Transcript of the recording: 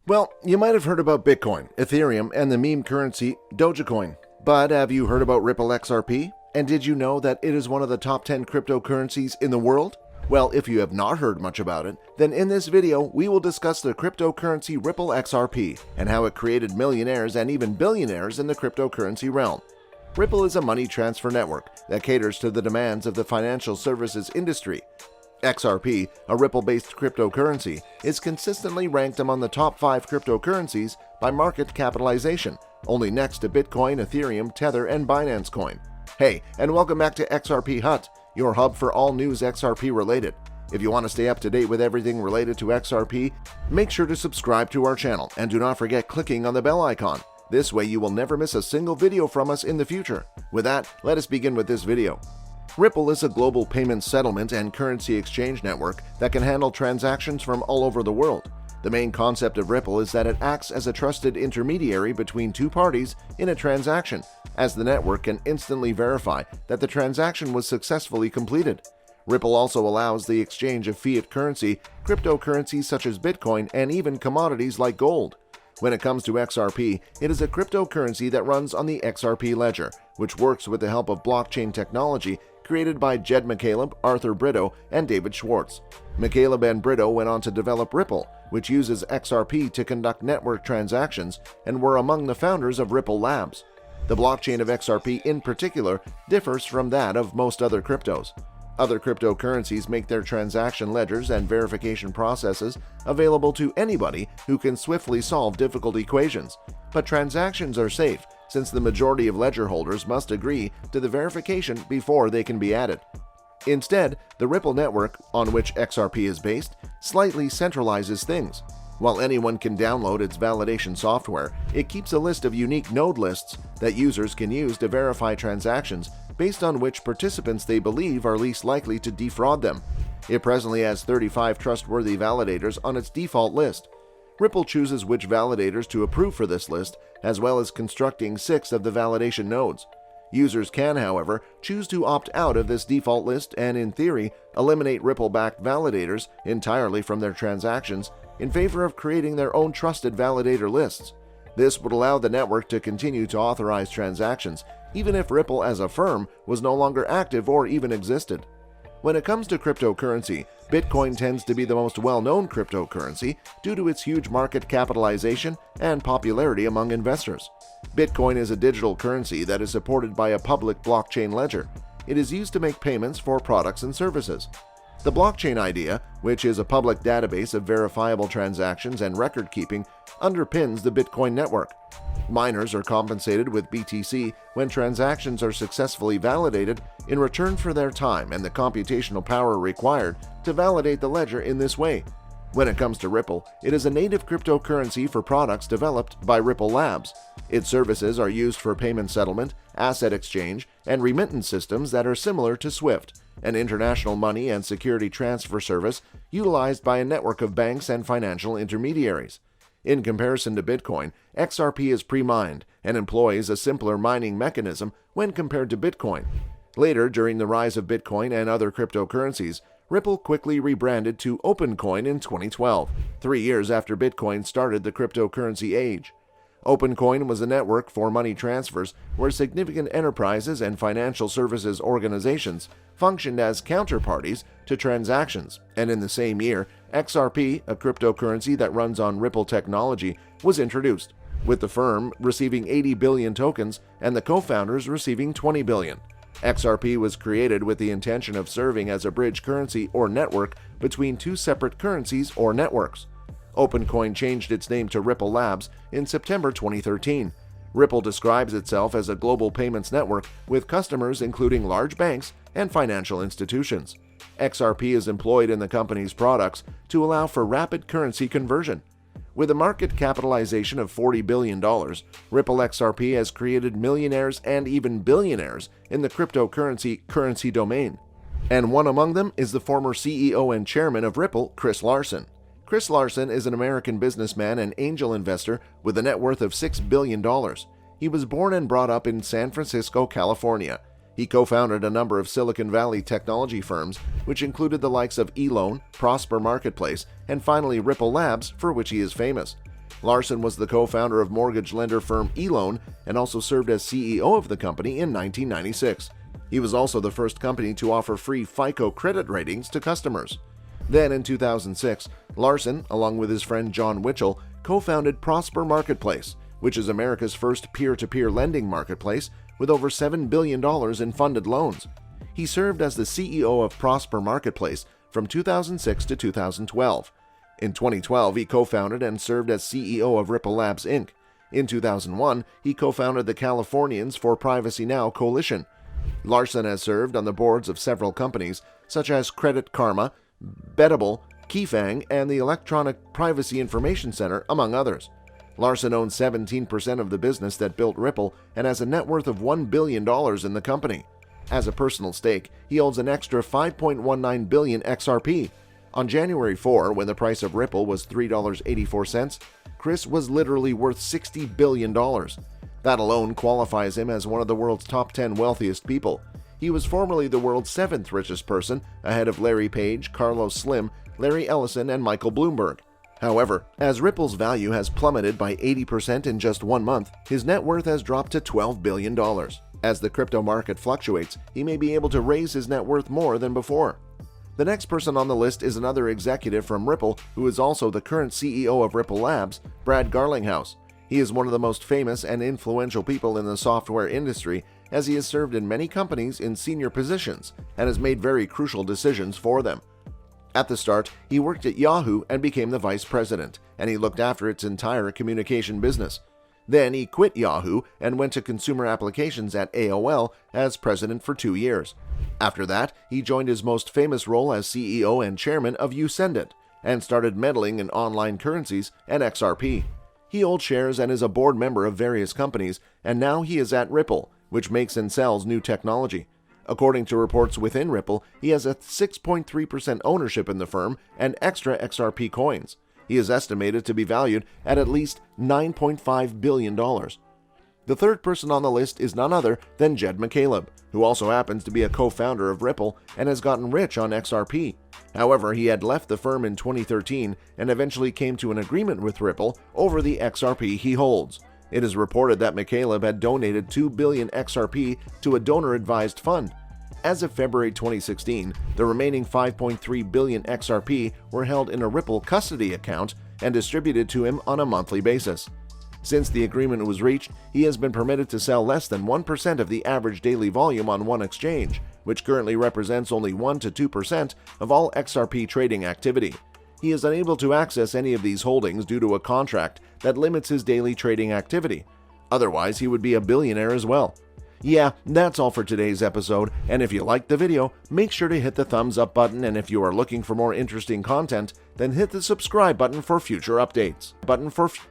Well, you might have heard about Bitcoin, Ethereum, and the meme currency Dogecoin. But have you heard about Ripple XRP? And did you know that it is one of the top 10 cryptocurrencies in the world? Well, if you have not heard much about it, then in this video we will discuss the cryptocurrency Ripple XRP and how it created millionaires and even billionaires in the cryptocurrency realm. Ripple is a money transfer network that caters to the demands of the financial services industry. XRP, a Ripple-based cryptocurrency, is consistently ranked among the top 5 cryptocurrencies by market capitalization, only next to Bitcoin, Ethereum, Tether, and Binance Coin. Hey, and welcome back to XRP Hut, your hub for all news XRP related. If you want to stay up to date with everything related to XRP, make sure to subscribe to our channel and do not forget clicking on the bell icon. This way you will never miss a single video from us in the future. With that, let us begin with this video. Ripple is a global payment settlement and currency exchange network that can handle transactions from all over the world. The main concept of Ripple is that it acts as a trusted intermediary between two parties in a transaction, as the network can instantly verify that the transaction was successfully completed. Ripple also allows the exchange of fiat currency, cryptocurrencies such as Bitcoin, and even commodities like gold. When it comes to XRP, it is a cryptocurrency that runs on the XRP ledger, which works with the help of blockchain technology created by Jed McCaleb, Arthur Brito, and David Schwartz. McCaleb and Brito went on to develop Ripple, which uses XRP to conduct network transactions and were among the founders of Ripple Labs. The blockchain of XRP in particular differs from that of most other cryptos. Other cryptocurrencies make their transaction ledgers and verification processes available to anybody who can swiftly solve difficult equations, but transactions are safe since the majority of ledger holders must agree to the verification before they can be added. Instead, the Ripple network, on which XRP is based, slightly centralizes things. While anyone can download its validation software, it keeps a list of unique node lists that users can use to verify transactions based on which participants they believe are least likely to defraud them. It presently has 35 trustworthy validators on its default list. Ripple chooses which validators to approve for this list, as well as constructing 6 of the validation nodes. Users can, however, choose to opt out of this default list and, in theory, eliminate Ripple-backed validators entirely from their transactions in favor of creating their own trusted validator lists. This would allow the network to continue to authorize transactions, even if Ripple as a firm was no longer active or even existed. When it comes to cryptocurrency, Bitcoin tends to be the most well-known cryptocurrency due to its huge market capitalization and popularity among investors. Bitcoin is a digital currency that is supported by a public blockchain ledger. It is used to make payments for products and services. The blockchain idea, which is a public database of verifiable transactions and record-keeping, underpins the Bitcoin network. Miners are compensated with BTC when transactions are successfully validated in return for their time and the computational power required to validate the ledger in this way. When it comes to Ripple, it is a native cryptocurrency for products developed by Ripple Labs. Its services are used for payment settlement, asset exchange, and remittance systems that are similar to SWIFT, an international money and security transfer service utilized by a network of banks and financial intermediaries. In comparison to Bitcoin, XRP is pre-mined and employs a simpler mining mechanism when compared to Bitcoin. Later, during the rise of Bitcoin and other cryptocurrencies, Ripple quickly rebranded to OpenCoin in 2012, 3 years after Bitcoin started the cryptocurrency age. OpenCoin was a network for money transfers where significant enterprises and financial services organizations functioned as counterparties to transactions, and in the same year, XRP, a cryptocurrency that runs on Ripple technology, was introduced, with the firm receiving 80 billion tokens and the co-founders receiving 20 billion. XRP was created with the intention of serving as a bridge currency or network between two separate currencies or networks. OpenCoin changed its name to Ripple Labs in September 2013. Ripple describes itself as a global payments network with customers including large banks and financial institutions. XRP is employed in the company's products to allow for rapid currency conversion. With a market capitalization of $40 billion, Ripple XRP has created millionaires and even billionaires in the cryptocurrency currency domain. And one among them is the former CEO and chairman of Ripple, Chris Larsen. Chris Larsen is an American businessman and angel investor with a net worth of $6 billion. He was born and brought up in San Francisco, California. He co-founded a number of Silicon Valley technology firms, which included the likes of eLoan, Prosper Marketplace, and finally Ripple Labs, for which he is famous. Larson was the co-founder of mortgage lender firm eLoan and also served as CEO of the company in 1996. He was also the first company to offer free FICO credit ratings to customers. Then in 2006, Larson, along with his friend John Witchell, co-founded Prosper Marketplace, which is America's first peer-to-peer lending marketplace with over $7 billion in funded loans. He served as the CEO of Prosper Marketplace from 2006 to 2012. In 2012, he co-founded and served as CEO of Ripple Labs, Inc. In 2001, he co-founded the Californians for Privacy Now coalition. Larson has served on the boards of several companies, such as Credit Karma, Bettable, Keyfang, and the Electronic Privacy Information Center, among others. Larson owns 17% of the business that built Ripple and has a net worth of $1 billion in the company. As a personal stake, he owns an extra 5.19 billion XRP. On January 4, when the price of Ripple was $3.84, Chris was literally worth $60 billion. That alone qualifies him as one of the world's top 10 wealthiest people. He was formerly the world's 7th richest person, ahead of Larry Page, Carlos Slim, Larry Ellison, and Michael Bloomberg. However, as Ripple's value has plummeted by 80% in just 1 month, his net worth has dropped to $12 billion. As the crypto market fluctuates, he may be able to raise his net worth more than before. The next person on the list is another executive from Ripple who is also the current CEO of Ripple Labs, Brad Garlinghouse. He is one of the most famous and influential people in the software industry, as he has served in many companies in senior positions and has made very crucial decisions for them. At the start, he worked at Yahoo and became the vice president, and he looked after its entire communication business. Then he quit Yahoo and went to consumer applications at AOL as president for 2 years. After that, he joined his most famous role as CEO and chairman of Usendit and started meddling in online currencies and XRP. He holds shares and is a board member of various companies, and now he is at Ripple, which makes and sells new technology. According to reports within Ripple, he has a 6.3% ownership in the firm and extra XRP coins. He is estimated to be valued at least $9.5 billion. The third person on the list is none other than Jed McCaleb, who also happens to be a co-founder of Ripple and has gotten rich on XRP. However, he had left the firm in 2013 and eventually came to an agreement with Ripple over the XRP he holds. It is reported that McCaleb had donated 2 billion XRP to a donor-advised fund. As of February 2016, the remaining 5.3 billion XRP were held in a Ripple custody account and distributed to him on a monthly basis. Since the agreement was reached, he has been permitted to sell less than 1% of the average daily volume on one exchange, which currently represents only 1 to 2% of all XRP trading activity. He is unable to access any of these holdings due to a contract that limits his daily trading activity. Otherwise, he would be a billionaire as well. Yeah, that's all for today's episode, and if you liked the video, make sure to hit the thumbs up button, and if you are looking for more interesting content, then hit the subscribe button for future updates.